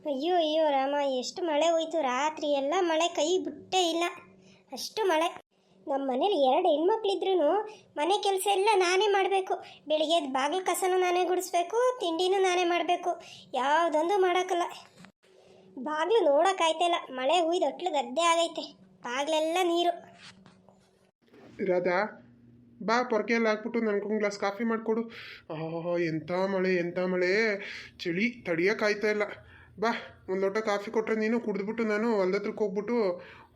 ಅಯ್ಯೋ ಅಯ್ಯೋ ರಾಮ, ಎಷ್ಟು ಮಳೆ ಹೋಯ್ತು ರಾತ್ರಿ ಎಲ್ಲ. ಮಳೆ ಕೈ ಬಿಟ್ಟೇ ಇಲ್ಲ, ಅಷ್ಟು ಮಳೆ. ನಮ್ಮ ಮನೇಲಿ 2 ಹೆಣ್ಮಕ್ಳಿದ್ರೂ ಮನೆ ಕೆಲಸ ಎಲ್ಲ ನಾನೇ ಮಾಡಬೇಕು. ಬೆಳಿಗ್ಗೆ ಎದ್ದು ಬಾಗಿಲು ಕಸನೂ ನಾನೇ ಗುಡಿಸ್ಬೇಕು, ತಿಂಡಿನೂ ನಾನೇ ಮಾಡಬೇಕು. ಯಾವುದೊಂದು ಮಾಡೋಕ್ಕಲ್ಲ. ಬಾಗಿಲು ನೋಡೋಕ್ಕಾಯ್ತಿಲ್ಲ, ಮಳೆ ಹುಯ್ದು ಅಟ್ಲು ಗದ್ದೆ ಆಗೈತೆ, ಬಾಗಿಲೆಲ್ಲ ನೀರು. ರಾಧಾ, ಬಾ ಪೊರಕೆ ಎಲ್ಲ ಹಾಕ್ಬಿಟ್ಟು ನನಗೊಂದು ಗ್ಲಾಸ್ ಕಾಫಿ ಮಾಡಿಕೊಡು. ಎಂಥ ಮಳೆ ಎಂಥ ಮಳೆ, ಚಳಿ ತಡಿಯೋಕ್ಕಾಯ್ತಾ ಇಲ್ಲ. ಬಾ, ಒಂದು ಲೋಟ ಕಾಫಿ ಕೊಟ್ಟರೆ ನೀನು ಕುಡಿದ್ಬಿಟ್ಟು ನಾನು ಹೊಲ್ದತ್ರಕ್ಕೆ ಹೋಗ್ಬಿಟ್ಟು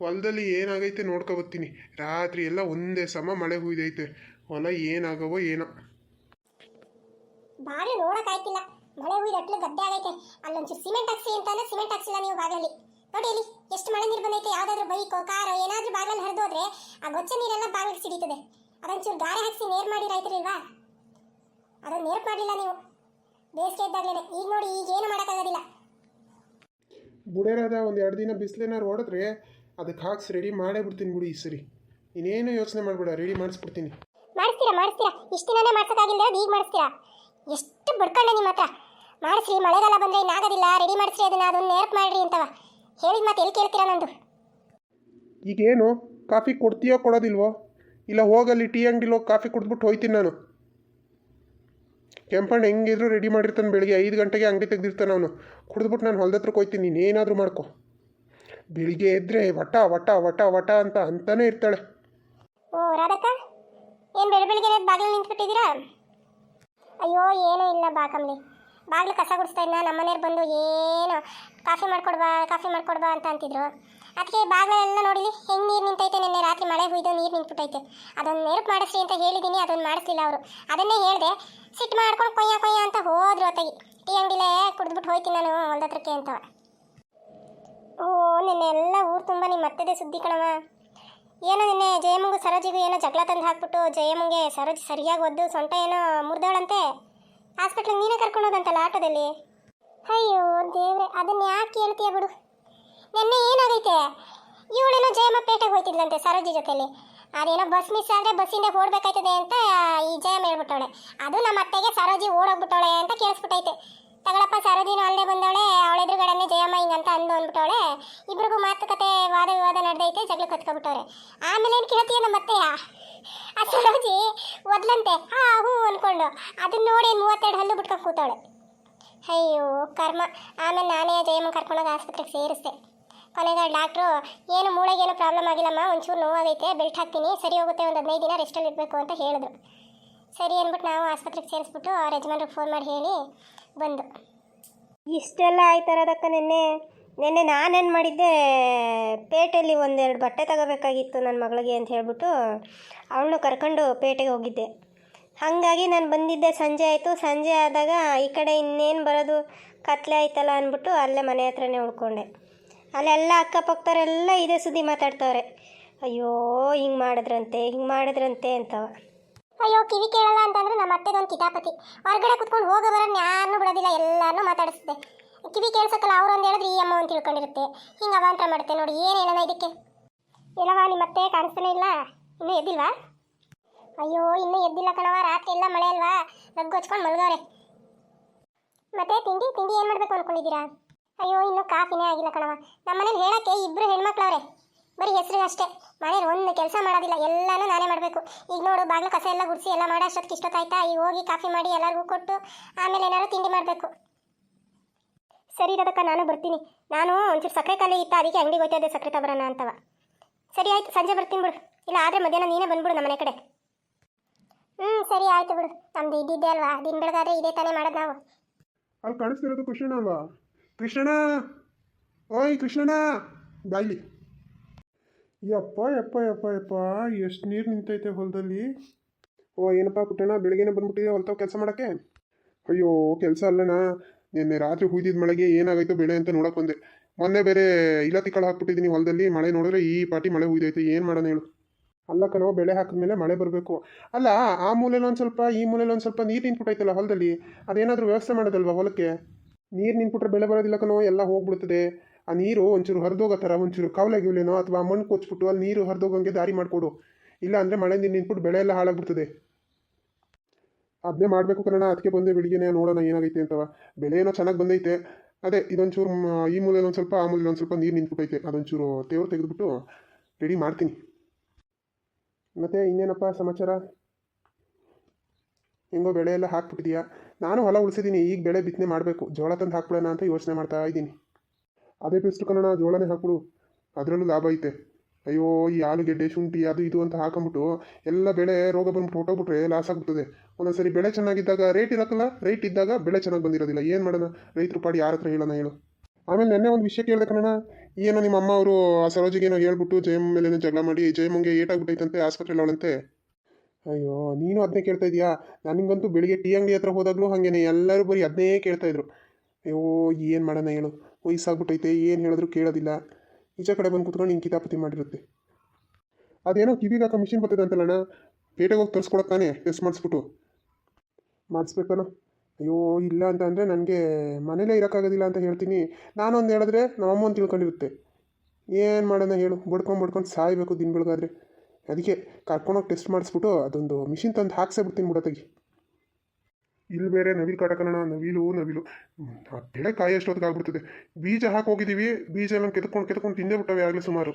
ಹೊಲದಲ್ಲಿ ಏನಾಗೈತೆ ನೋಡ್ಕೊಬತ್ತೀನಿ. ರಾತ್ರಿ ಎಲ್ಲ ಒಂದೇ ಸಮ ಮಳೆ ಹುಯ್ದೈತೆ, ಹೊಲ ಏನಾಗವೋ ಏನೋ. ಬಾಗಿಲು ನೋಡೋಕ್ಕಾಯ್ತಿಲ್ಲ, ಮಳೆ ಹುಯ್ದು ಅಟ್ಲು ಗದ್ದೆ ಆಗೈತೆ. ಅಲ್ಲೊಂಚೂರು ಸಿಮೆಂಟ್ ಹಾಕ್ಸಿ ಅಂತಂದ್ರೆ ಸಿಮೆಂಟ್ ಹಾಕ್ಸಿಲ್ಲ ನೀವು ಬಾಗಿಲಲ್ಲಿ. ನೋಡಿ ಇಲ್ಲಿ ಎಷ್ಟು ಮಳೆ ನೀರು ಬಂದೈತೆ. ಯಾವುದಾದ್ರೂ ಬೈಕೋ ಕಾರೋ ಏನಾದರೂ ಬಾಗಿಲಲ್ಲಿ ಹರಿದೋದ್ರೆ ಆ ಗೊಚ್ಚ ನೀರೆಲ್ಲ ಬಾಗಿಲಿಗೆ ಸಿಡಿತದೆ. ಅದೊಂಚೂರು ಗಾರೆ ಹಾಕ್ಸಿ ನೇರ್ ಮಾಡಿ ರೈತರಿಲ್ವಾ? ಅದನ್ನು ನೇರ್ ಮಾಡಲಿಲ್ಲ ನೀವು ಬೇಸಿಗೆ ಇದ್ದಾಗಲೇ. ಈಗ ನೋಡಿ, ಈಗ ಏನು ಮಾಡೋಕ್ಕಾಗೋದಿಲ್ಲ. ಬುಡೇರಾದ ಒಂದು 2 ದಿನ ಬಿಸಿಲೇನಾರು ಓಡಿದ್ರೆ ಅದಕ್ಕೆ ಹಾಕ್ಸಿ ರೆಡಿ ಮಾಡೇ ಬಿಡ್ತೀನಿ ಬಿಡಿ ಈ ಸರಿ. ಇನ್ನೇನು ಯೋಚನೆ ಮಾಡಬೇಡ, ರೆಡಿ ಮಾಡಿಸ್ಬಿಡ್ತೀನಿ. ಮಾಡಿಸ್ತೀರಾ ಇಷ್ಟು ದಿನನೇ ಮಾಡ್ಸೋಕ್ಕಾಗಿಲ್ಲ, ಈಗ ಮಾಡಿಸ್ತೀರಾ? ಎಷ್ಟು ಬಡ್ಕೊಂಡೆ ನಿಮ್ಮ ಹತ್ರ. ಮಾಡಿಸ್ರಿ, ಮಳೆಗಾಲ ಬಂದರೆ ಇನ್ನಾಗೋದಿಲ್ಲ, ರೆಡಿ ಮಾಡಿಸ್ರಿ, ಅದನ್ನು ನೇರ್ಪ್ ಮಾಡಿರಿ ಅಂತವ ಹೇಳಿದ ಮತ್ತೆ ಎಲ್ಲಿ ಕೇಳ್ತೀರಾ ನಂದು? ಈಗೇನು ಕಾಫಿ ಕೊಡ್ತೀಯೋ ಕೊಡೋದಿಲ್ವೋ? ಇಲ್ಲ ಹೋಗಲ್ಲಿ ಟೀ ಅಂಗಡಿಲಿ ಹೋಗಿ ಕಾಫಿ ಕುಡಿದ್ಬಿಟ್ಟು ಹೋಯ್ತೀನಿ ನಾನು. ಕೆಂಪಣ್ಣ ಹೆಂಗಿದ್ರು ರೆಡಿ ಮಾಡಿರ್ತಾನೆ, ಬೆಳಿಗ್ಗೆ 5 ಗಂಟೆಗೆ ಅಂಗಡಿ ತೆಗೆದಿರ್ತಾನೆ ಅವನು. ಕುಡಿದ್ಬಿಟ್ಟು ನಾನು ಹೊಲ್ದತ್ರಕ್ಕೆ ಹೋಯ್ತೀನಿ, ನೀನೇನಾದರೂ ಮಾಡ್ಕೊ. ಬೆಳಿಗ್ಗೆ ಎದ್ದರೆ ವಟ ವಟ ವಟ ವಟ ಅಂತಾನೆ ಇರ್ತಾಳೆ. ಓ ರಾಧಕ್ಕ, ಏನು ಬೆಳಿಗ್ಗೆ ಬಾಗಿಲು ನಿಂತ್ಬಿಟ್ಟಿದ್ದೀರಾ? ಅಯ್ಯೋ ಏನೂ ಇಲ್ಲ ಬಾ ಕಮ್ಲಿ, ಬಾಗಿಲು ಕಸ ಗುಡಿಸ್ತಾ ಇದ್ನ. ನಮ್ಮ ಮನೆಯವ್ರು ಬಂದು ಏನು ಕಾಫಿ ಮಾಡ್ಕೊಡ್ಬಾ ಅಂತ ಅಂತಿದ್ರು. ಅದಕ್ಕೆ ಬಾಗಿಲೆಲ್ಲ ನೋಡಿಲಿ ಹೆಂಗೆ ನೀರು ನಿಂತೈತೆ. ನಿನ್ನೆ ರಾತ್ರಿ ಮಳೆ ಹುಯ್ದು ನೀರು ನಿಂತ್ಬಿಟ್ಟೈತೆ. ಅದೊಂದು ನೆರಪು ಮಾಡಿಸ್ರಿ ಅಂತ ಹೇಳಿದ್ದೀನಿ, ಅದನ್ನು ಮಾಡಿಸ್ಲಿಲ್ಲ ಅವರು. ಅದನ್ನೇ ಹೇಳಿದೆ, ಸಿಟ್ಟು ಮಾಡ್ಕೊಂಡು ಕೊಯ್ಯ ಅಂತ ಹೋದ್ರು ಅತ್ತಾಗಿ. ಟೀ ಅಂಗಡಿಲೇ ಕುಡಿದ್ಬಿಟ್ಟು ಹೋಯ್ತೀನಿ ನಾನು ಹೊಲ್ದತ್ರಕ್ಕೆ ಅಂತವ. ಓ, ನಿನ್ನೆ ಎಲ್ಲ ಊರು ತುಂಬ ನಿಮ್ಮ ಅತ್ತೆದೇ ಸುದ್ದಿ ಕಣವ. ಏನೋ ನಿನ್ನೆ ಜಯಮ್ಮಂಗೂ ಸರೋಜಿಗೂ ಏನೋ ಜಗಳ ತಂದು ಹಾಕ್ಬಿಟ್ಟು ಜಯಮ್ಮಂಗೆ ಸರೋಜಿ ಸರಿಯಾಗಿ ಒದ್ದು ಸೊಂಟ ಏನೋ ಮುರಿದವಳಂತೆ. ಹಾಸ್ಪಿಟ್ಲಿಗೆ ನೀನೇ ಕರ್ಕೊಂಡೋದಂತಲ್ಲ ಆಟೋದಲ್ಲಿ. ಅಯ್ಯೋ ದೇವ್ರೆ, ಅದನ್ನು ಯಾಕೆ ಹೇಳ್ತೀಯ ಬಿಡು. ನಿನ್ನೆ ಏನಾಗೈತೆ, ಇವಳೇನೋ ಜಯಮ್ಮ ಪೇಟೆಗೆ ಹೋಯ್ತಿದ್ಲಂತೆ ಸರೋಜಿ ಜೊತೆಲಿ. ಅದೇನೋ ಬಸ್ ಮಿಸ್ ಆದರೆ ಬಸ್ಸಿಂದ ಓಡಬೇಕಾಯ್ತದೆ ಅಂತ ಈ ಜಯಮ್ಮ ಹೇಳ್ಬಿಟ್ಟವಳೆ. ಅದು ನಮ್ಮ ಅತ್ತೆಗೆ ಸರೋಜಿ ಓಡೋಗ್ಬಿಟ್ಟವಳೆ ಅಂತ ಕೇಳಿಸ್ಬಿಟ್ಟೈತೆ. ತಗಳಪ್ಪ, ಸರೋಜಿನೂ ಅಲ್ಲೇ ಬಂದವಳೆ, ಅವಳ ಎದುರುಗಡೆನೇ ಜಯಮ್ಮ ಹಿಂಗಂತ ಅಂದ್ಬಿಟ್ಟವಳೆ. ಇಬ್ರಿಗೂ ಮಾತುಕತೆ ವಾದ ವಿವಾದ ನಡೆದೈತೆ, ಜಗಳ ಕತ್ಕೊಬಿಟ್ಟವ್ರೆ. ಆಮೇಲೆ ಏನು ಕೇಳ್ತೀಯ ನಮ್ಮ ಅತ್ತೆಯ? ಆ ಸರೋಜಿ ಒದ್ಲಂತೆ, ಹ್ಞೂ ಅಂದ್ಕೊಂಡು ಅದನ್ನ ನೋಡಿ 32 ಹಲ್ಲು ಬಿಟ್ಕೊಂಡು ಕೂತವಳೆ. ಅಯ್ಯೋ ಕರ್ಮ. ಆಮೇಲೆ ನಾನೇ ಜಯಮ್ಮ ಕರ್ಕೊಂಡೋಗಿ ಆಸ್ಪತ್ರೆಗೆ ಸೇರಿಸ್ದೆ. ಕೊನೆಗೆ ಡಾಕ್ಟ್ರು ಏನು ಮೂಳೆಗೇನು ಪ್ರಾಬ್ಲಮ್ ಆಗಿಲ್ಲಮ್ಮ, ಒಂಚೂರು ನೋವಾಗೈತೆ, ಬೆಲ್ಟ್ ಹಾಕ್ತೀನಿ, ಸರಿ ಹೋಗುತ್ತೆ, ಒಂದು 15 ದಿನ ರೆಸ್ಟಲ್ಲಿ ಇರಬೇಕು ಅಂತ ಹೇಳಿದ್ರು. ಸರಿ ಅಂದ್ಬಿಟ್ಟು ನಾವು ಆಸ್ಪತ್ರೆಗೆ ಸೇರಿಸ್ಬಿಟ್ಟು ಅವ್ರ ಯಜಮಾನ್ರಿಗೆ ಫೋನ್ ಮಾಡಿ ಹೇಳಿ ಬಂದು. ಇಷ್ಟೆಲ್ಲ ಆಯ್ತಾರದಕ್ಕ. ನಿನ್ನೆ ನಾನೇನು ಮಾಡಿದ್ದೆ, ಪೇಟೆಯಲ್ಲಿ 1-2 ಬಟ್ಟೆ ತಗೋಬೇಕಾಗಿತ್ತು ನನ್ನ ಮಗಳಿಗೆ ಅಂತ ಹೇಳ್ಬಿಟ್ಟು ಅವಳನ್ನು ಕರ್ಕೊಂಡು ಪೇಟೆಗೆ ಹೋಗಿದ್ದೆ. ಹಾಗಾಗಿ ನಾನು ಬಂದಿದ್ದೆ ಸಂಜೆ ಆಯಿತು. ಸಂಜೆ ಆದಾಗ ಈ ಕಡೆ ಇನ್ನೇನು ಬರೋದು, ಕತ್ಲೆ ಆಯ್ತಲ್ಲ ಅಂದ್ಬಿಟ್ಟು ಅಲ್ಲೇ ಮನೆ ಹತ್ರನೇ ಉಳ್ಕೊಂಡೆ. ಅಲ್ಲೆಲ್ಲ ಅಕ್ಕಪಕ್ಕದವರೆಲ್ಲ ಇದೇ ಸುದ್ದಿ ಮಾತಾಡ್ತವ್ರೆ. ಅಯ್ಯೋ ಹಿಂಗೆ ಮಾಡಿದ್ರಂತೆ ಅಂತವ. ಅಯ್ಯೋ ಕಿವಿ ಕೇಳಲ್ಲ ಅಂತಂದ್ರೆ ನಮ್ಮ ಅತ್ತೆದೊಂದು ಕಿತಾಪತಿ. ಹೊರಗಡೆ ಕುತ್ಕೊಂಡು ಹೋಗೋ ಬರೋದು ಯಾರನ್ನೂ ಬಿಡೋದಿಲ್ಲ, ಎಲ್ಲಾನು ಮಾತಾಡಿಸ್ದೆ. ಕಿವಿ ಕೇಳಿಸಕ್ಕಲ್ಲ, ಅವ್ರೊಂದು ಹೇಳಿದ್ರೆ ಈ ಅಮ್ಮ ಅಂತ ತಿಳ್ಕೊಂಡಿರುತ್ತೆ. ಹಿಂಗೆ ಅವಾಂತರ ಮಾಡುತ್ತೆ ನೋಡಿ. ಏನೇನ ಇದಕ್ಕೆ? ಇಲ್ಲವಾ ನಿಮ್ಮ ಅತ್ತೆ ಕಾಣಿಸ್ತಾನೆ ಇಲ್ಲ, ಇನ್ನೂ ಎದ್ದಿಲ್ವಾ? ಅಯ್ಯೋ ಇನ್ನೂ ಎದ್ದಿಲ್ಲ ಕಣವ, ರಾತ್ರಿ ಎಲ್ಲ ಮಳೆ ಅಲ್ವಾ, ರಗ್ಗು ಹಚ್ಕೊಂಡು ಮಲ್ಗವ್ರೆ. ಮತ್ತೆ ತಿಂಡಿ ಏನು ಮಾಡಬೇಕು ಅಂದ್ಕೊಂಡಿದ್ದೀರಾ? ಅಯ್ಯೋ ಇನ್ನೂ ಕಾಫಿನೇ ಆಗಿಲ್ಲ ಕಣವ. ನಮ್ಮ ಮನೇಲಿ ಹೇಳೋಕ್ಕೆ 2 ಹೆಣ್ಮಕ್ಳವ್ರೆ, ಬರೀ ಹೆಸರಿಗೆ ಅಷ್ಟೇ. ಮನೇಲಿ ಒಂದು ಕೆಲಸ ಮಾಡೋದಿಲ್ಲ, ಎಲ್ಲನೂ ನಾನೇ ಮಾಡಬೇಕು. ಈಗ ನೋಡು, ಬಾಗಿಲು ಕಸ ಎಲ್ಲ ಗುಡಿಸಿ ಎಲ್ಲ ಮಾಡೋ ಅಷ್ಟೊತ್ತಿಗೆ ಇಷ್ಟೊತ್ತಾಯ್ತಾ. ಈಗ ಹೋಗಿ ಕಾಫಿ ಮಾಡಿ ಎಲ್ಲರಿಗೂ ಕೊಟ್ಟು ಆಮೇಲೆ ಏನಾದ್ರು ತಿಂಡಿ ಮಾಡಬೇಕು. ಸರಿ ಅದಕ್ಕ, ನಾನು ಬರ್ತೀನಿ. ನಾನು ಒಂಚೂರು ಸಕ್ಕರೆ ಖಾಲಿ ಇತ್ತು, ಅದಕ್ಕೆ ಅಂಗಡಿಗೆ ಹೋಗ್ತಾ ಇದ್ದೆ ಸಕ್ಕರೆ ತಬರೋಣ ಅಂತವ. ಸರಿ ಆಯ್ತು, ಸಂಜೆ ಬರ್ತೀನಿ ಬಿಡು. ಇಲ್ಲ ಆದರೆ ಮಧ್ಯಾಹ್ನ ನೀನೇ ಬಂದ್ಬಿಡು ನಮ್ಮ ಮನೆ ಕಡೆ. ಸರಿ ಆಯ್ತು ಬಿಡು, ನಮ್ದು ಇದ್ದಿದ್ದೆ ಅಲ್ವಾ, ದಿನ ಬೆಳಗಾದ್ರೆ ಇದೇ ತಾನೇ ಮಾಡೋದು ನಾವು. ಅಲ್ಲಿ ಕಾಣಿಸ್ತಿರೋದು ಕೃಷ್ಣಣ್ಣ ಅಲ್ವಾ? ಕೃಷ್ಣಣ್ಣ, ಓಯ್ ಕೃಷ್ಣಣ್ಣ, ಬಾಯ್ಲಿ. ಯಪ್ಪ ಯಪ್ಪ ಯಪ್ಪ ಯಪ್ಪ, ಎಷ್ಟು ನೀರು ನಿಂತೈತೆ ಹೊಲದಲ್ಲಿ. ಓ ಏನಪ್ಪ ಪುಟ್ಟಣ್ಣ, ಬೆಳಗ್ಗೆನೇ ಬಂದ್ಬಿಟ್ಟಿದೆ ಹೊಲ್ತಾವ ಕೆಲಸ ಮಾಡೋಕ್ಕೆ? ಅಯ್ಯೋ ಕೆಲಸ ಅಲ್ಲಣ್ಣ, ನಿನ್ನೆ ರಾತ್ರಿ ಹುಯ್ದಿದ್ದ ಮಳೆಗೆ ಏನಾಗೈತೋ ಬೆಳೆ ಅಂತ ನೋಡೋಕೆ ಬಂದೆ. ಮೊನ್ನೆ ಬೇರೆ ಇಲತಿ ಕಾಳು ಹಾಕ್ಬಿಟ್ಟಿದ್ದೀನಿ ಹೊಲದಲ್ಲಿ, ಮಳೆ ನೋಡಿದ್ರೆ ಈ ಪಾಟಿ ಮಳೆ ಹುಯ್ದೈತೆ, ಏನು ಮಾಡೋಣ ಹೇಳು? ಅಲ್ಲ ಕಣೋ, ಬೆಳೆ ಹಾಕಿದ್ಮೇಲೆ ಮಳೆ ಬರಬೇಕು. ಅಲ್ಲ, ಆ ಮೂಲೆಯಲ್ಲಿ ಒಂದು ಸ್ವಲ್ಪ ಈ ಮೂಲೆಯಲ್ಲಿ ಒಂದು ಸ್ವಲ್ಪ ನೀರು ನಿಂತ್ಬಿಟ್ಟೈತಲ್ಲ ಹೊಲದಲ್ಲಿ, ಅದೇನಾದರೂ ವ್ಯವಸ್ಥೆ ಮಾಡೋದಲ್ವಾ ಹೊಲಕ್ಕೆ? ನೀರು ನಿಂತ್ಬಿಟ್ರೆ ಬೆಳೆ ಬರೋದಿಲ್ಲ ಕಣೋ, ಎಲ್ಲ ಹೋಗ್ಬಿಡ್ತದೆ. ಆ ನೀರು ಒಂಚೂರು ಹರಿದೋಗೋ ಥರ ಒಂಚೂರು ಕವಲಾಗಿವ್ಲೇನೋ ಅಥವಾ ಮಣ್ಣು ಕೊಚ್ಬಿಟ್ಟು ಅಲ್ಲಿ ನೀರು ಹರಿದೋಗಂಗೆ ದಾರಿ ಮಾಡಿಕೊಡು. ಇಲ್ಲ ಅಂದರೆ ಮಳೆ ನೀರು ನಿಂತ್ಬಿಟ್ಟು ಬೆಳೆ ಎಲ್ಲ ಹಾಳಾಗ್ಬಿಡ್ತದೆ. ಅದನ್ನೇ ಮಾಡಬೇಕು ಕಣ, ಅದಕ್ಕೆ ಬಂದೆ ಬೆಳಿಗ್ಗೆನೇ, ನೋಡೋಣ ಏನಾಗೈತೆ ಅಂತವ. ಬೆಳೆ ಏನೋ ಚೆನ್ನಾಗಿ ಬಂದೈತೆ, ಅದೇ ಇದೊಂಚೂರು ಈ ಮೂಲೆಯಲ್ಲಿ ಒಂದು ಸ್ವಲ್ಪ ಆ ಮೂಲೆಯಲ್ಲಿ ಒಂದು ಸ್ವಲ್ಪ ನೀರು ನಿಂತ್ಬಿಟ್ಟೈತೆ, ಅದೊಂಚೂರು ತೇವ್ರು ತೆಗೆದುಬಿಟ್ಟು ರೆಡಿ ಮಾಡ್ತೀನಿ. ಮತ್ತು ಇನ್ನೇನಪ್ಪ ಸಮಾಚಾರ? ಹೆಂಗೋ ಬೆಳೆ ಎಲ್ಲ ಹಾಕ್ಬಿಟ್ಟಿದೀಯಾ? ನಾನು ಹೊಲ ಉಳಿಸಿದ್ದೀನಿ, ಈಗ ಬೆಳೆ ಬಿತ್ತನೆ ಮಾಡಬೇಕು. ಜೋಳ ತಂದು ಹಾಕ್ಬಿಡೋಣ ಅಂತ ಯೋಚನೆ ಮಾಡ್ತಾ ಇದ್ದೀನಿ. ಅದೇ ಬೆಸ್ಟ್ ಕಣಣ್ಣ, ಜೋಳನೇ ಹಾಕ್ಬಿಡು, ಅದರಲ್ಲೂ ಲಾಭ ಐತೆ. ಅಯ್ಯೋ ಈ ಆಲೂಗೆಡ್ಡೆ ಶುಂಠಿ ಅದು ಇದು ಅಂತ ಹಾಕೊಂಬಿಟ್ಟು ಎಲ್ಲ ಬೆಳೆ ರೋಗ ಬಂದ್ಬಿಟ್ಟು ಹೊಟ್ಟೋಗ್ಬಿಟ್ರೆ ಲಾಸ್ ಆಗ್ಬಿಡ್ತದೆ. ಒಂದೊಂದ್ಸರಿ ಬೆಳೆ ಚೆನ್ನಾಗಿದ್ದಾಗ ರೇಟ್ ಇರೋಕ್ಕಲ್ಲ, ರೇಟ್ ಇದ್ದಾಗ ಬೆಳೆ ಚೆನ್ನಾಗಿ ಬಂದಿರೋದಿಲ್ಲ. ಏನು ಮಾಡೋಣ, ರೈತರು ಪಾಡಿ ಯಾರ ಹತ್ರ ಹೇಳೋಣ ಹೇಳು. ಆಮೇಲೆ ನೆನ್ನೆ ಒಂದು ವಿಷಯ ಕೇಳಿದೆ ಕಣಣ್ಣ, ಏನೋ ನಿಮ್ಮ ಅಮ್ಮ ಅವರು ಆ ಸರೋಜಿಗೇನೋ ಹೇಳ್ಬಿಟ್ಟು ಜಯಮ್ಮ ಮೇಲೇನೋ ಜಗಳ ಮಾಡಿ ಜಯಮ್ಮಂಗೆ ಏಟಾಗ್ಬಿಟ್ಟೈತಂತೆ, ಆಸ್ಪತ್ರೆಯಲ್ಲಿ ಅವಳಂತೆ. ಅಯ್ಯೋ ನೀನು ಅದನ್ನೇ ಕೇಳ್ತಾ ಇದೀಯಾ? ನನಗಂತೂ ಬೆಳಿಗ್ಗೆ ಟೀ ಅಂಗಡಿ ಹತ್ರ ಹೋದಾಗಲೂ ಹಾಗೇನೆ ಎಲ್ಲರೂ ಬರೀ ಅದನ್ನೇ ಕೇಳ್ತಾಯಿದ್ರು. ಅಯ್ಯೋ ಏನು ಮಾಡೋಣ ಹೇಳು, ವಯಸ್ಸಾಗ್ಬಿಟ್ಟೈತೆ, ಏನು ಹೇಳಿದ್ರು ಕೇಳೋದಿಲ್ಲ. ಈಚ ಕಡೆ ಬಂದು ಕೂತ್ಕೊಂಡು ಹಿಂಗೆ ಕಿತಾಪತಿ ಮಾಡಿರುತ್ತೆ. ಅದೇನೋ ಕಿವಿಗೆ ಹಾಕೋ ಮಿಷಿನ್ ಬರ್ತದೆ ಅಂತಲ್ಲಣ್ಣ, ಪೇಟೆಗೆ ಹೋಗಿ ತರಿಸ್ಕೊಡತ್ತಾನೆ, ಟೆಸ್ಟ್ ಮಾಡಿಸ್ಬಿಟ್ಟು ಮಾಡಿಸ್ಬೇಕನೋ. ಅಯ್ಯೋ ಇಲ್ಲ ಅಂತ ಅಂದರೆ ನನಗೆ ಮನೇಲೇ ಇರೋಕ್ಕಾಗೋದಿಲ್ಲ ಅಂತ ಹೇಳ್ತೀನಿ. ನಾನೊಂದು ಹೇಳಿದ್ರೆ ನಮ್ಮಮ್ಮ ಒಂದು ತಿಳ್ಕೊಂಡಿರುತ್ತೆ. ಏನು ಮಾಡೋಣ ಹೇಳು, ಬಡ್ಕೊಂಡು ಸಾಯಬೇಕು ದಿನ ಬೆಳಗಾದ್ರೆ. ಅದಕ್ಕೆ ಕರ್ಕೊಂಡೋಗಿ ಟೆಸ್ಟ್ ಮಾಡಿಸ್ಬಿಟ್ಟು ಅದೊಂದು ಮಿಷಿನ್ ತಂದು ಹಾಕ್ಸೇ ಬಿಡ್ತೀನಿ ಬಿಡೋತ್ತಾಗಿ. ಇಲ್ಲಿ ಬೇರೆ ನವಿಲು ಕಾಟಕಣ, ನವಿಲು ಆ ಬೆಳೆ ಕಾಯಿ ಅಷ್ಟೊತ್ತಿಗೆ ಆಗ್ಬಿಡ್ತದೆ. ಬೀಜ ಹಾಕೋಗಿದ್ದೀವಿ, ಬೀಜ ಎಲ್ಲ ಕೆತ್ಕೊಂಡು ತಿಂದೇ ಬಿಟ್ಟವೆ ಆಗಲೇ ಸುಮಾರು.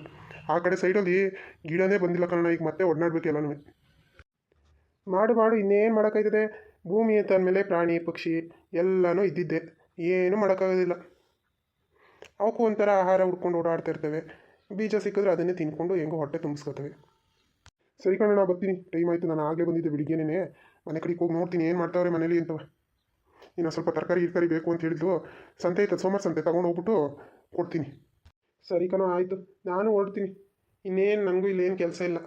ಆ ಕಡೆ ಸೈಡಲ್ಲಿ ಗಿಡನೇ ಬಂದಿಲ್ಲ ಕಣ, ಈಗ ಮತ್ತೆ ಒಡನಾಡ್ಬೇಕು ಎಲ್ಲನೂ. ಮಾಡು ಇನ್ನೇನು ಮಾಡೋಕ್ಕಾಯ್ತದೆ. ಭೂಮಿ ಅಂತ ಅಂದಮೇಲೆ ಪ್ರಾಣಿ ಪಕ್ಷಿ ಎಲ್ಲನೂ ಇದ್ದಿದ್ದೆ, ಏನೂ ಮಾಡೋಕ್ಕಾಗೋದಿಲ್ಲ. ಅವಕ್ಕೂ ಒಂಥರ ಆಹಾರ ಹುಡ್ಕೊಂಡು ಓಡಾಡ್ತಾ ಇರ್ತವೆ. ಬೀಜ ಸಿಕ್ಕಿದ್ರೆ ಅದನ್ನೇ ತಿನ್ಕೊಂಡು ಹೆಂಗೋ ಹೊಟ್ಟೆ ತುಂಬಿಸ್ಕೋತವೆ. ಸರಿ ಕಣ, ನಾನು ಬರ್ತೀನಿ, ಟೈಮ್ ಆಯಿತು. ನಾನು ಆಗಲೇ ಬಂದಿದ್ದೆ ಬೆಳಿಗ್ಗೆನೇ, ಮನೆ ಕಡೆಗೆ ಹೋಗಿ ನೋಡ್ತೀನಿ ಏನು ಮಾಡ್ತಾವ್ರೆ ಮನೇಲಿ ಅಂತವ. ಇನ್ನು ಸ್ವಲ್ಪ ತರಕಾರಿ ಬೇಕು ಅಂತ ಹೇಳಿದ್ದು, ಸಂತೆ ಐತೆ ಸೋಮವಾರ ಸಂತೆ, ತೊಗೊಂಡು ಹೋಗ್ಬಿಟ್ಟು ಕೊಡ್ತೀನಿ. ಸರಿ ಕಣ ಆಯಿತು, ನಾನು ಹೊರಡ್ತೀನಿ. ಇನ್ನೇನು ನನಗೂ ಇಲ್ಲೇನು ಕೆಲಸ ಇಲ್ಲ.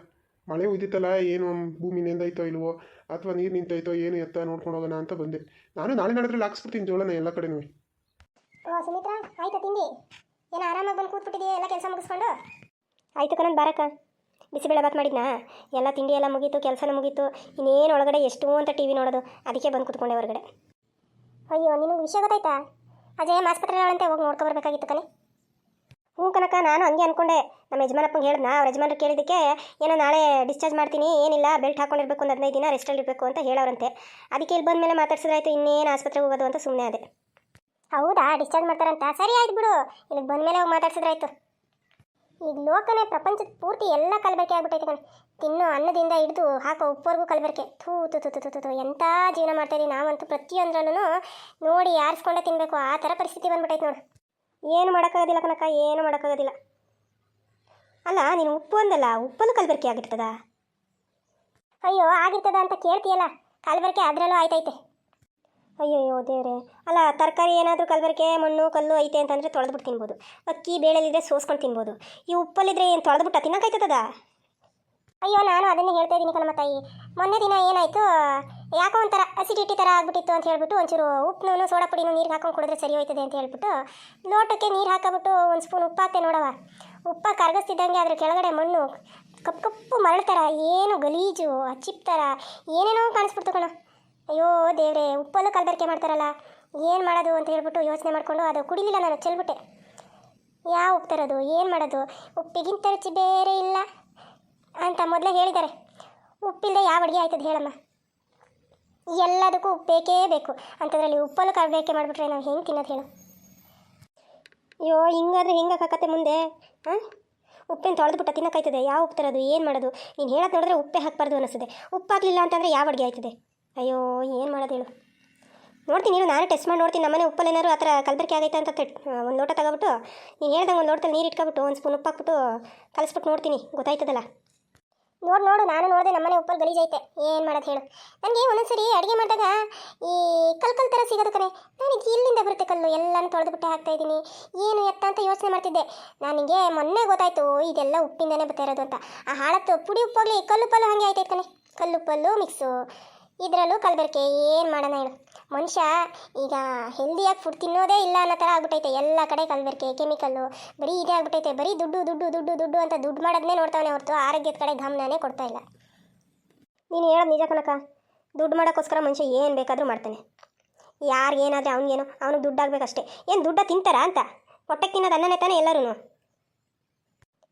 ಮಳೆ ಉಯ್ದಿತ್ತಲ್ಲ, ಏನು ಭೂಮಿ ನೆಂದಾಯ್ತೋ ಇಲ್ವೋ ಅಥವಾ ನೀರು ನಿಂತಾಯ್ತೋ ಏನು ಎತ್ತ ನೋಡ್ಕೊಂಡು ಹೋಗೋಣ ಅಂತ ಬಂದೆ. ನಾನು ನಾಳೆ ನಾಡಿದ್ರಲ್ಲಿ ಹಾಕ್ಸ್ಬಿಡ್ತೀನಿ ಜೋಳನ ಎಲ್ಲ ಕಡೆನೂ. ಸುಮಿತ್ರಾ ಆಯ್ತಾ ತಿಂಡಿ? ಏನು ಆರಾಮಾಗಿ ಬಂದು ಕೂತ್ಬಿಟ್ಟಿದೆಯಾ ಎಲ್ಲ ಕೆಲಸ ಮುಗಿಸ್ಕೊಂಡು? ಆಯಿತು ಕಣನ್ ಬಾರಕ್ಕ. ಬಿಸಿಬೇಳೆ ಬಾತ್ ಮಾಡಿದ್ನಾ, ಎಲ್ಲ ತಿಂಡಿ ಎಲ್ಲ ಮುಗೀತು, ಕೆಲಸನೂ ಮುಗೀತು. ಇನ್ನೇನು ಒಳಗಡೆ ಎಷ್ಟು ಅಂತ ಟಿ ವಿ ನೋಡೋದು, ಅದಕ್ಕೆ ಬಂದು ಕೂತ್ಕೊಂಡೆ ಹೊರಗಡೆ. ಅಯ್ಯೋ ನಿನಗೆ ವಿಷಯ ಗೊತ್ತಾಯ್ತಾ? ಅಜಯ್ ಆಸ್ಪತ್ರೆ ಅವಳಂತೆ, ಹೋಗಿ ನೋಡ್ಕೊಬರ್ಬೇಕಾಗಿತ್ತು ಕಣೆ. ಹ್ಞೂ ಕನಕ, ನಾನು ಹಂಗೆ ಅಂದ್ಕೊಂಡೆ. ನಮ್ಮ ಯಜಮಾನಪ್ಪಂಗೆ ಹೇಳಿದ್ನ, ಅವ್ರ ಯಜಮಾನ್ರು ಕೇಳಿದ್ದಕ್ಕೆ ಏನೋ ನಾಳೆ ಡಿಸ್ಚಾರ್ಜ್ ಮಾಡ್ತೀನಿ, ಏನಿಲ್ಲ ಬೆಲ್ಟ್ ಹಾಕೊಂಡಿರ್ಬೇಕು, ಒಂದು 15 ದಿನ ರೆಸ್ಟಲ್ಲಿ ಇರಬೇಕು ಅಂತ ಹೇಳೋರಂತೆ. ಅದಕ್ಕೆ ಇಲ್ಲಿ ಬಂದ ಮೇಲೆ ಮಾತಾಡ್ಸಿದ್ರಾಯ್ತು, ಇನ್ನೇನು ಆಸ್ಪತ್ರೆಗೆ ಹೋಗೋದು ಅಂತ ಸುಮ್ಮನೆ ಅದೇ. ಹೌದಾ, ಡಿಸ್ಚಾರ್ಜ್ ಮಾಡ್ತಾರಂತ? ಸರಿ ಆಯ್ತು ಬಿಡು, ಇಲ್ಲಿಗೆ ಬಂದ ಮೇಲೆ ಹೋಗಿ ಮಾತಾಡ್ಸಿದ್ರಾಯ್ತು. ಈಗ ಲೋಕನೇ ಪ್ರಪಂಚದ ಪೂರ್ತಿ ಎಲ್ಲ ಕಲಬೆರಕೆ ಆಗ್ಬಿಟ್ಟೈತೆ ಕಣೆ. ತಿನ್ನೋ ಅನ್ನದಿಂದ ಹಿಡಿದು ಹಾಕೋ ಉಪ್ಪವರೆಗೂ ಕಲಬೆರಕೆ. ಥೂ ಎಂಥ ಜೀವನ ಮಾಡ್ತಾಯಿದ್ದೀವಿ ನಾವಂತೂ. ಪ್ರತಿಯೊಂದರಲ್ಲೂ ನೋಡಿ ಆರಿಸ್ಕೊಂಡೇ ತಿನ್ನಬೇಕು, ಆ ಥರ ಪರಿಸ್ಥಿತಿ ಬಂದ್ಬಿಟ್ಟೈತೆ ನೋಡು. ಏನು ಮಾಡೋಕ್ಕಾಗೋದಿಲ್ಲ ಕನಕ, ಏನು ಮಾಡೋಕ್ಕಾಗೋದಿಲ್ಲ. ಅಲ್ಲ ನೀನು ಉಪ್ಪು ಅಂದಲ್ಲ, ಉಪ್ಪಲ್ಲೂ ಕಲಬೆರಕೆ ಆಗಿರ್ತದ? ಅಯ್ಯೋ ಆಗಿರ್ತದ ಅಂತ ಕೇಳ್ತೀಯಲ್ಲ, ಕಲಬೆರಕೆ ಅದರಲ್ಲೂ ಆಯ್ತೈತೆ. ಅಯ್ಯೋ ದೇವ್ರೆ. ಅಲ್ಲ ತರಕಾರಿ ಏನಾದರೂ ಕಲಬೆರಕೆ ಮಣ್ಣು ಕಲ್ಲು ಐತೆ ಅಂತಂದರೆ ತೊಳೆದ್ಬಿಟ್ಟು ತಿನ್ಬೋದು. ಅಕ್ಕಿ ಬೇಳೆಲಿದ್ರೆ ಸೋಸ್ಕೊಂಡು ತಿನ್ಬೋದು. ಈ ಉಪ್ಪಲ್ಲಿದ್ರೆ ಏನು ತೊಳೆದ್ಬಿಟ್ಟು ತಿನ್ನೋಕ್ಕಾಯ್ತದ? ಅಯ್ಯೋ ನಾನು ಅದನ್ನೇ ಹೇಳ್ತಾ ಇದ್ದೀನಿ ಕಣಮ್ಮ ತಾಯಿ. ಮೊನ್ನೆ ದಿನ ಏನಾಯಿತು, ಯಾಕೋ ಒಂಥರ ಅಸಿಡಿಟಿ ಥರ ಆಗ್ಬಿಟ್ಟಿತ್ತು ಅಂತ ಹೇಳ್ಬಿಟ್ಟು ಒಂಚೂರು ಉಪ್ಪು ಸೋಡಾ ಪುಡಿನೂ ನೀರಿಗೆ ಹಾಕೊಂಡು ಕುಡಿದ್ರೆ ಸರಿ ಹೋಯ್ತದೆ ಅಂತ ಹೇಳ್ಬಿಟ್ಟು ಲೋಟಕ್ಕೆ ನೀರು ಹಾಕಿಬಿಟ್ಟು ಒಂದು ಸ್ಪೂನ್ ಉಪ್ಪು ಹಾಕ್ತೆ ನೋಡವ. ಉಪ್ಪ ಕರಗಿಸ್ತಿದ್ದಂಗೆ ಅದ್ರ ಕೆಳಗಡೆ ಮಣ್ಣು ಕಪ್ಪು ಮರಳು ಥರ, ಏನು ಗಲೀಜು ಚಿಪ್ ಥರ ಏನೇನೋ ಕಾಣಿಸ್ಬಿಡ್ತು ಕಣ. ಅಯ್ಯೋ ದೇವ್ರೆ, ಉಪ್ಪಲ್ಲೂ ಕಲಬೆರಕೆ ಮಾಡ್ತಾರಲ್ಲ, ಏನು ಮಾಡೋದು ಅಂತ ಹೇಳ್ಬಿಟ್ಟು ಯೋಚನೆ ಮಾಡಿಕೊಂಡು ಅದು ಕುಡಿಲಿಲ್ಲ, ನಾನು ಚೆಲ್ಬಿಟ್ಟೆ. ಯಾವ ಉಪ್ಪು ತರೋದು, ಏನು ಮಾಡೋದು, ಉಪ್ಪಿಗಿಂತ ರುಚಿ ಬೇರೆ ಇಲ್ಲ ಅಂತ ಮೊದಲೇ ಹೇಳಿದ್ದಾರೆ. ಉಪ್ಪಿಲ್ಲದೆ ಯಾವ ಅಡುಗೆ ಆಯ್ತದೆ ಹೇಳಮ್ಮ? ಎಲ್ಲದಕ್ಕೂ ಉಪ್ಪು ಬೇಕೇ ಬೇಕು ಅಂಥದ್ರಲ್ಲಿ ಉಪ್ಪಲ್ಲೂ ಕಲಬೆರಕೆ ಮಾಡಿಬಿಟ್ರೆ ನಾವು ಹೆಂಗೆ ತಿನ್ನೋದು ಹೇಳು? ಅಯ್ಯೋ ಹಿಂಗಾದ್ರೆ ಹೆಂಗಾಕತ್ತೆ ಮುಂದೆ? ಹಾಂ, ಉಪ್ಪೇನು ತೊಳೆದ್ಬಿಟ್ಟು ತಿನ್ನೋಕ್ಕಾಯ್ತದೆ? ಯಾವ ಉಪ್ಪು ತರೋದು, ಏನು ಮಾಡೋದು? ನೀನು ಹೇಳೋದು ನೋಡಿದ್ರೆ ಉಪ್ಪೇ ಹಾಕಬಾರ್ದು ಅನ್ನಿಸ್ತದೆ. ಉಪ್ಪು ಹಾಕಲಿಲ್ಲ ಅಂತಂದರೆ ಯಾವ ಅಡುಗೆ ಆಯ್ತದೆ? ಅಯ್ಯೋ ಏನು ಮಾಡೋದು ಹೇಳು? ನೋಡ್ತೀನಿ ನೀನು, ನಾನು ಟೆಸ್ಟ್ ಮಾಡಿ ನೋಡ್ತೀನಿ. ನಮ್ಮನೆ ಉಪ್ಪಲ್ಲಿ ಏನಾದ್ರು ಆ ಥರ ಕಲಬೆರಕೆ ಆಗೈತೆ ಅಂತ ಒಂದು ಲೋಟ ತಗೊಬಿಟ್ಟು ನೀನು ಹೇಳ್ದಂಗೆ ಒಂದು ಲೋಟದಲ್ಲಿ ನೀರು ಇಟ್ಕೊಬಿಟ್ಟು ಒಂದು ಸ್ಪೂನ್ ಉಪ್ಪು ಹಾಕ್ಬಿಟ್ಟು ಕಲಿಸ್ಬಿಟ್ಟು ನೋಡ್ತೀನಿ, ಗೊತ್ತಾಯ್ತದಲ್ಲ? ನೋಡು ನಾನು ನೋಡಿದೆ ನಮ್ಮನೆ ಉಪ್ಪಲ್ಲಿ ಗಲೀಜೈತೆ. ಏನು ಮಾಡೋದು ಹೇಳು? ನನಗೆ ಒಂದೊಂದ್ಸರಿ ಅಡುಗೆ ಮಾಡಿದಾಗ ಈ ಕಲ್ಲು ಥರ ಸಿಗೋದು ಕಣೆ. ನಾನು ಇಲ್ಲಿಂದ ಬರುತ್ತೆ ಕಲ್ಲು, ಎಲ್ಲನೂ ತೊಳೆದುಬಿಟ್ಟೆ ಹಾಕ್ತಾಯಿದ್ದೀನಿ, ಏನು ಎತ್ತ ಅಂತ ಯೋಚನೆ ಮಾಡ್ತಿದ್ದೆ. ನನಗೆ ಮೊನ್ನೆ ಗೊತ್ತಾಯಿತು ಇದೆಲ್ಲ ಉಪ್ಪಿಂದನೇ ಬರ್ತಾ ಇರೋದು ಅಂತ. ಆ ಹಾಳತ್ತು ಪುಡಿ ಉಪ್ಪೋಗ್ಲಿ, ಕಲ್ಲುಪ್ಪಲ್ಲೂ ಹಾಗೆ ಆಯ್ತೈತೆ ಕಣೆ. ಕಲ್ಲುಪ್ಪಲ್ಲೂ ಮಿಕ್ಸು, ಇದರಲ್ಲೂ ಕಲಬೆರಕೆ. ಏನು ಮಾಡೋಣ ಹೇಳು? ಮನುಷ್ಯ ಈಗ ಹೆಲ್ದಿಯಾಗಿ ಫುಡ್ ತಿನ್ನೋದೇ ಇಲ್ಲ ಅನ್ನೋ ಥರ ಆಗ್ಬಿಟ್ಟೈತೆ. ಎಲ್ಲ ಕಡೆ ಕಲಬೆರಕೆ, ಕೆಮಿಕಲ್ಲು, ಬರೀ ಇದೇ ಆಗ್ಬಿಟ್ಟೈತೆ. ಬರೀ ದುಡ್ಡು ಅಂತ ದುಡ್ಡು ಮಾಡೋದನ್ನೇ ನೋಡ್ತಾವನೆ ಹೊರತು ಆರೋಗ್ಯದ ಕಡೆ ಗಮನನೇ ಕೊಡ್ತಾ ಇಲ್ಲ. ನೀನು ಹೇಳೋದು ನಿಜ ಕನಕ. ದುಡ್ಡು ಮಾಡೋಕ್ಕೋಸ್ಕರ ಮನುಷ್ಯ ಏನು ಬೇಕಾದರೂ ಮಾಡ್ತಾನೆ. ಯಾರಿಗೇನಾದರೆ ಅವ್ನಿಗೇನು, ಅವ್ನಿಗೆ ದುಡ್ಡಾಗಬೇಕಷ್ಟೇ. ಏನು ದುಡ್ಡ ತಿಂತಾರ ಅಂತ? ಹೊಟ್ಟೆಗೆ ತಿನ್ನೋದು ಅನ್ನನೇ ತಾನೆ ಎಲ್ಲರೂ.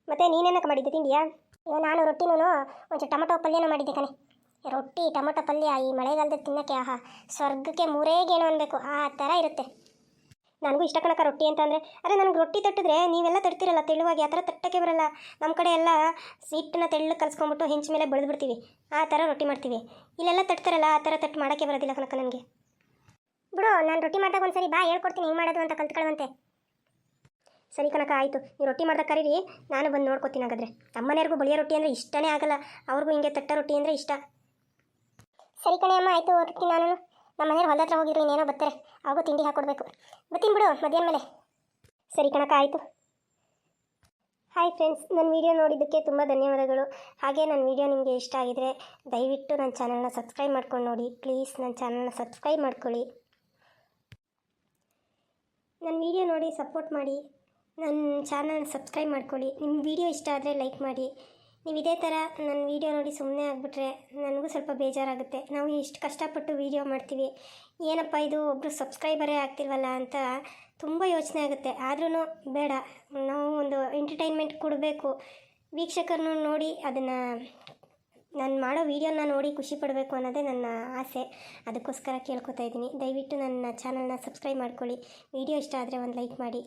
ಮತ್ತು ನೀನೇನಕ್ಕೆ ಮಾಡಿದ್ದೆ ತಿಂಡಿಯಾ? ನಾನು ರೊಟ್ಟಿನೂ ಒಂಚೂರು ಟೊಮೊಟೊ ಪಲ್ಯನೂ ಮಾಡಿದ್ದೆ ಕಣೆ. ರೊಟ್ಟಿ ಟೊಮೊಟೊ ಪಲ್ಯ ಈ ಮಳೆಗಾಲದಲ್ಲಿ ತಿನ್ನೋಕ್ಕೆ ಆಹಾ, ಸ್ವರ್ಗಕ್ಕೆ ಮೂರೇಗೇನು ಅನ್ಬೇಕು ಆ ಥರ ಇರುತ್ತೆ. ನನಗೂ ಇಷ್ಟ ಕಣಕ್ಕ ರೊಟ್ಟಿ ಅಂತ ಅಂದರೆ. ಅರೆ ನನಗೆ ರೊಟ್ಟಿ ತಟ್ಟಿದ್ರೆ ನೀವೆಲ್ಲ ತಟ್ತಿರಲ್ಲ ತೆಳುವಾಗಿ, ಆ ಥರ ತಟ್ಟಕ್ಕೆ ಬರಲ್ಲ. ನಮ್ಮ ಕಡೆ ಎಲ್ಲ ಹಿಟ್ಟನ್ನ ತೆಳ್ಳಗೆ ಕಲಿಸ್ಕೊಂಬಿಟ್ಟು ಹೆಂಚ ಮೇಲೆ ಬಡಿದ್ಬಿಡ್ತೀವಿ, ಆ ಥರ ರೊಟ್ಟಿ ಮಾಡ್ತೀವಿ. ಇಲ್ಲೆಲ್ಲ ತಟ್ತಾರಲ್ಲ ಆ ಥರ ತಟ್ಟು ಮಾಡೋಕ್ಕೆ ಬರೋದಿಲ್ಲ ಕಣಕ್ಕ ನನಗೆ. ಬಿಡು, ನಾನು ರೊಟ್ಟಿ ಮಾಡಿದಾಗ ಒಂದ್ಸರಿ ಬಾ ಹೇಳ್ಕೊಡ್ತೀನಿ ಹೆಂಗೆ ಮಾಡೋದು ಅಂತ ಕಲ್ತ್ಕೊಳ್ಳುವಂತೆ. ಸರಿ ಕಣಕ್ಕ, ಆಯಿತು. ನೀವು ರೊಟ್ಟಿ ಮಾಡ್ದಾಗ ಕರೀರಿ, ನಾನು ಬಂದು ನೋಡ್ಕೊತೀನಿ. ಹಾಗಾದರೆ ನಮ್ಮನೆಯವ್ರಿಗೂ ಬಳಿಯೋ ರೊಟ್ಟಿ ಅಂದರೆ ಇಷ್ಟನೇ ಆಗಲ್ಲ, ಅವ್ರಿಗೂ ಹಿಂಗೆ ತಟ್ಟ ರೊಟ್ಟಿ ಅಂದರೆ ಇಷ್ಟ. ಸರಿ ಕಣೆ ಅಮ್ಮ, ಆಯಿತು ರೊಟ್ಟಿ. ನಾನು ನಮ್ಮ ಮನೆಯವ್ರು ಹೊಲದ ಹತ್ರ ಹೋಗಿದ್ರು, ಇನ್ನೇನೋ ಬರ್ತಾರೆ, ಅವ್ರಿಗೂ ತಿಂಡಿ ಹಾಕ್ಕೊಡ್ಬೇಕು. ಬರ್ತೀನಿ ಬಿಡು ಮಧ್ಯಾಹ್ನ ಮೇಲೆ. ಸರಿ ಕಣಕ್ಕ, ಆಯಿತು. ಹಾಯ್ ಫ್ರೆಂಡ್ಸ್, ನನ್ನ ವೀಡಿಯೋ ನೋಡಿದ್ದಕ್ಕೆ ತುಂಬ ಧನ್ಯವಾದಗಳು. ಹಾಗೆ ನನ್ನ ವೀಡಿಯೋ ನಿಮಗೆ ಇಷ್ಟ ಆಗಿದರೆ ದಯವಿಟ್ಟು ನನ್ನ ಚಾನಲ್ನ ಸಬ್ಸ್ಕ್ರೈಬ್ ಮಾಡ್ಕೊಂಡು ನೋಡಿ. ಪ್ಲೀಸ್ ನನ್ನ ಚಾನಲ್ನ ಸಬ್ಸ್ಕ್ರೈಬ್ ಮಾಡ್ಕೊಳ್ಳಿ. ನನ್ನ ವೀಡಿಯೋ ನೋಡಿ ಸಪೋರ್ಟ್ ಮಾಡಿ, ನನ್ನ ಚಾನಲ್ನ ಸಬ್ಸ್ಕ್ರೈಬ್ ಮಾಡ್ಕೊಳ್ಳಿ. ನಿಮ್ಮ ವೀಡಿಯೋ ಇಷ್ಟ ಆದರೆ ಲೈಕ್ ಮಾಡಿ. ನೀವು ಇದೇ ಥರ ನನ್ನ ವೀಡಿಯೋ ನೋಡಿ ಸುಮ್ಮನೆ ಆಗಿಬಿಟ್ರೆ ನನಗೂ ಸ್ವಲ್ಪ ಬೇಜಾರಾಗುತ್ತೆ. ನಾವು ಇಷ್ಟು ಕಷ್ಟಪಟ್ಟು ವೀಡಿಯೋ ಮಾಡ್ತೀವಿ, ಏನಪ್ಪ ಇದು ಒಬ್ಬರು ಸಬ್ಸ್ಕ್ರೈಬರೇ ಆಗ್ತಿಲ್ವಲ್ಲ ಅಂತ ತುಂಬ ಯೋಚನೆ ಆಗುತ್ತೆ. ಆದ್ರೂ ಬೇಡ, ನಾವು ಒಂದು ಎಂಟರ್ಟೈನ್ಮೆಂಟ್ ಕೊಡಬೇಕು. ವೀಕ್ಷಕರನ್ನು ನೋಡಿ ಅದನ್ನು ನಾನು ಮಾಡೋ ವೀಡಿಯೋನ ನೋಡಿ ಖುಷಿ ಪಡಬೇಕು ಅನ್ನೋದೇ ನನ್ನ ಆಸೆ. ಅದಕ್ಕೋಸ್ಕರ ಕೇಳ್ಕೊತಾ ಇದ್ದೀನಿ, ದಯವಿಟ್ಟು ನನ್ನ ಚಾನಲ್ನ ಸಬ್ಸ್ಕ್ರೈಬ್ ಮಾಡ್ಕೊಳ್ಳಿ. ವೀಡಿಯೋ ಇಷ್ಟ ಆದರೆ ಒಂದು ಲೈಕ್ ಮಾಡಿ.